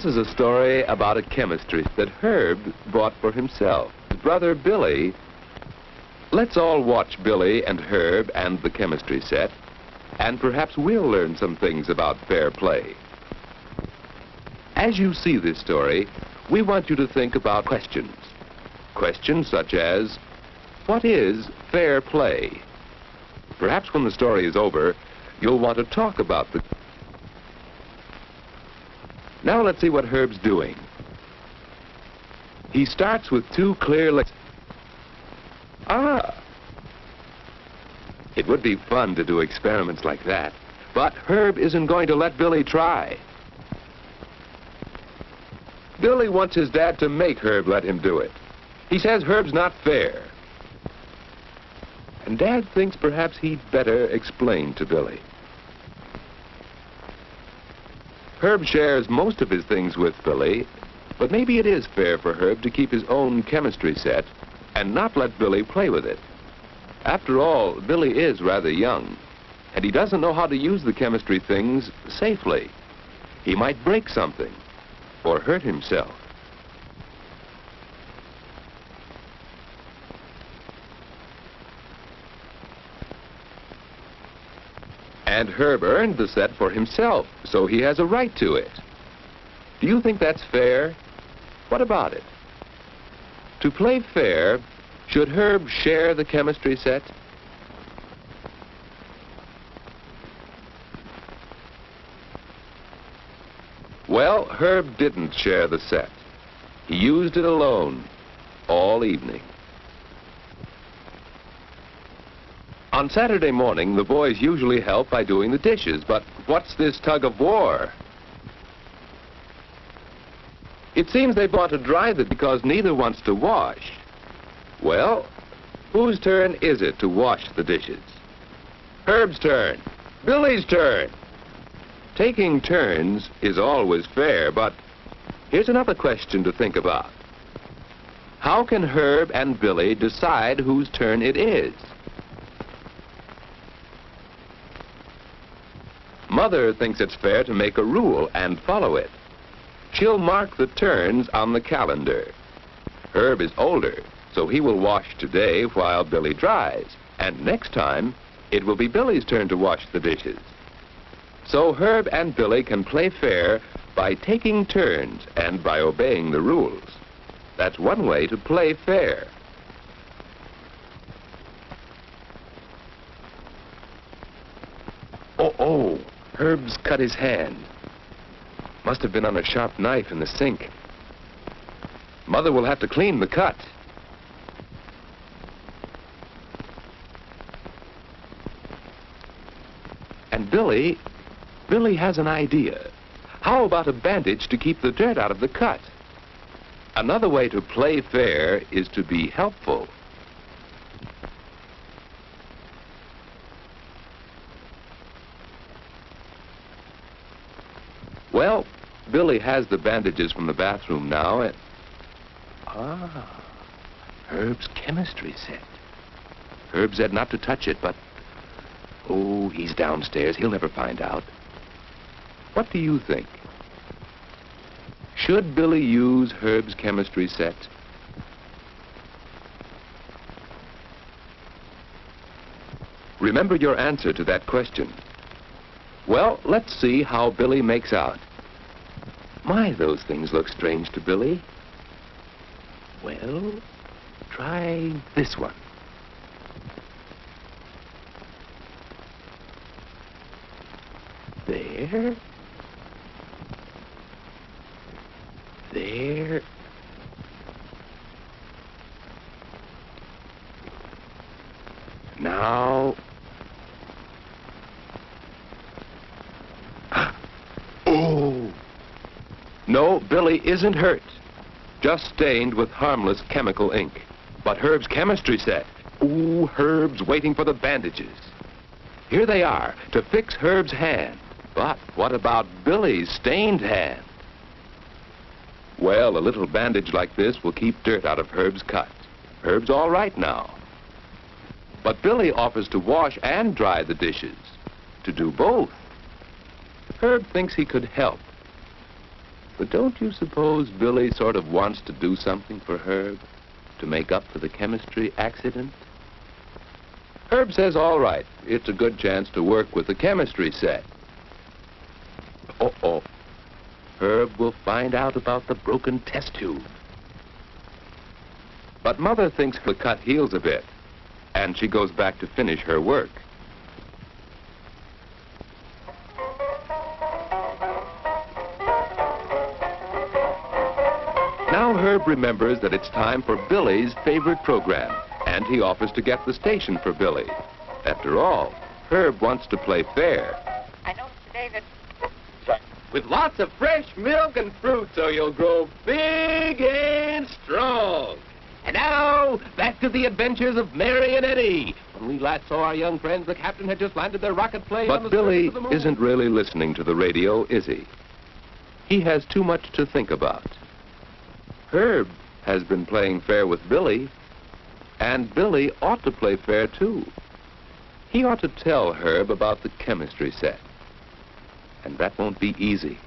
This is a story about a chemistry that Herb bought for himself. His brother Billy. Let's all watch Billy and Herb and the chemistry set, and perhaps we'll learn some things about fair play. As you see this story, we want you to think about questions. Questions such as, what is fair play? Perhaps when the story is over, you'll want to talk about the... Now let's see what Herb's doing. He starts with two clear legs. It would be fun to do experiments like that, but Herb isn't going to let Billy try. Billy wants his dad to make Herb let him do it. He says Herb's not fair. And Dad thinks perhaps he'd better explain to Billy. Herb shares most of his things with Billy, but maybe it is fair for Herb to keep his own chemistry set and not let Billy play with it. After all, Billy is rather young, and he doesn't know how to use the chemistry things safely. He might break something or hurt himself. And Herb earned the set for himself, so he has a right to it. Do you think that's fair? What about it? To play fair, should Herb share the chemistry set? Well, Herb didn't share the set. He used it alone all evening. On Saturday morning, the boys usually help by doing the dishes, but what's this tug of war? It seems they want to dry them because neither wants to wash. Well, whose turn is it to wash the dishes? Herb's turn. Billy's turn. Taking turns is always fair, but here's another question to think about. How can Herb and Billy decide whose turn it is? Mother thinks it's fair to make a rule and follow it. She'll mark the turns on the calendar. Herb is older, so he will wash today while Billy dries, and next time it will be Billy's turn to wash the dishes. So Herb and Billy can play fair by taking turns and by obeying the rules. That's one way to play fair. Oh, Herb's cut his hand. Must have been on a sharp knife in the sink. Mother will have to clean the cut. And Billy has an idea. How about a bandage to keep the dirt out of the cut? Another way to play fair is to be helpful. Well, Billy has the bandages from the bathroom now, and... Herb's chemistry set. Herb said not to touch it, but... Oh, he's downstairs. He'll never find out. What do you think? Should Billy use Herb's chemistry set? Remember your answer to that question. Well, let's see how Billy makes out. My, those things look strange to Billy. Well, try this one. There. There. Now. Oh! No, Billy isn't hurt. Just stained with harmless chemical ink. But Herb's chemistry set. Ooh, Herb's waiting for the bandages. Here they are, to fix Herb's hand. But what about Billy's stained hand? Well, a little bandage like this will keep dirt out of Herb's cut. Herb's all right now. But Billy offers to wash and dry the dishes, to do both. Herb thinks he could help. But don't you suppose Billy sort of wants to do something for Herb to make up for the chemistry accident? Herb says, all right, it's a good chance to work with the chemistry set. Uh-oh. Herb will find out about the broken test tube. But Mother thinks he'll cut heels a bit, and she goes back to finish her work. Now Herb remembers that it's time for Billy's favorite program, and he offers to get the station for Billy. After all, Herb wants to play fair. I noticed today that... With lots of fresh milk and fruit so you'll grow big and strong. And now, back to the adventures of Mary and Eddie. When we last saw our young friends, the captain had just landed their rocket plane on the surface of the moon. But Billy isn't really listening to the radio, is he? He has too much to think about. Herb has been playing fair with Billy, and Billy ought to play fair, too. He ought to tell Herb about the chemistry set. And that won't be easy.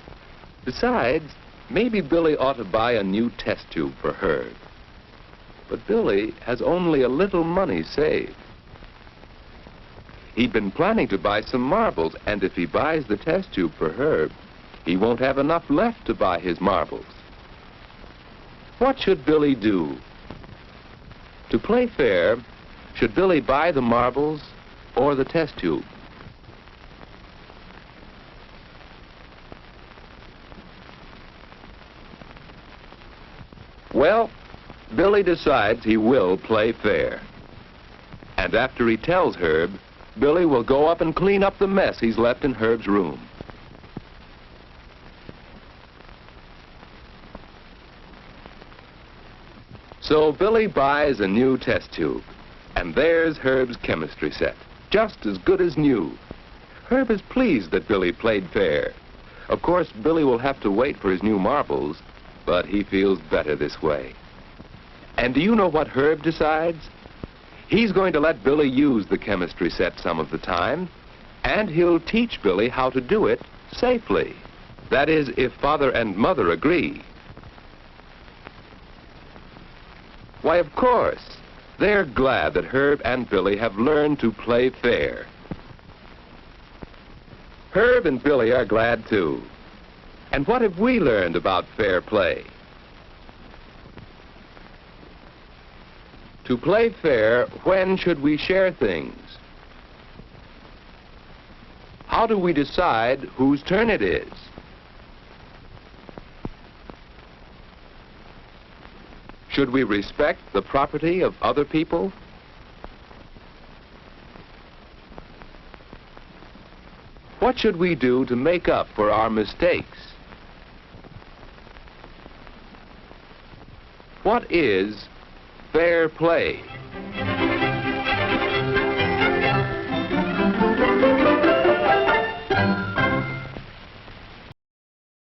Besides, maybe Billy ought to buy a new test tube for Herb. But Billy has only a little money saved. He'd been planning to buy some marbles, and if he buys the test tube for Herb, he won't have enough left to buy his marbles. What should Billy do? To play fair, should Billy buy the marbles or the test tube? Well, Billy decides he will play fair. And after he tells Herb, Billy will go up and clean up the mess he's left in Herb's room. So Billy buys a new test tube, and there's Herb's chemistry set, just as good as new. Herb is pleased that Billy played fair. Of course, Billy will have to wait for his new marbles, but he feels better this way. And do you know what Herb decides? He's going to let Billy use the chemistry set some of the time, and he'll teach Billy how to do it safely. That is, if Father and Mother agree. Why, of course, they're glad that Herb and Billy have learned to play fair. Herb and Billy are glad, too. And what have we learned about fair play? To play fair, when should we share things? How do we decide whose turn it is? Should we respect the property of other people? What should we do to make up for our mistakes? What is fair play?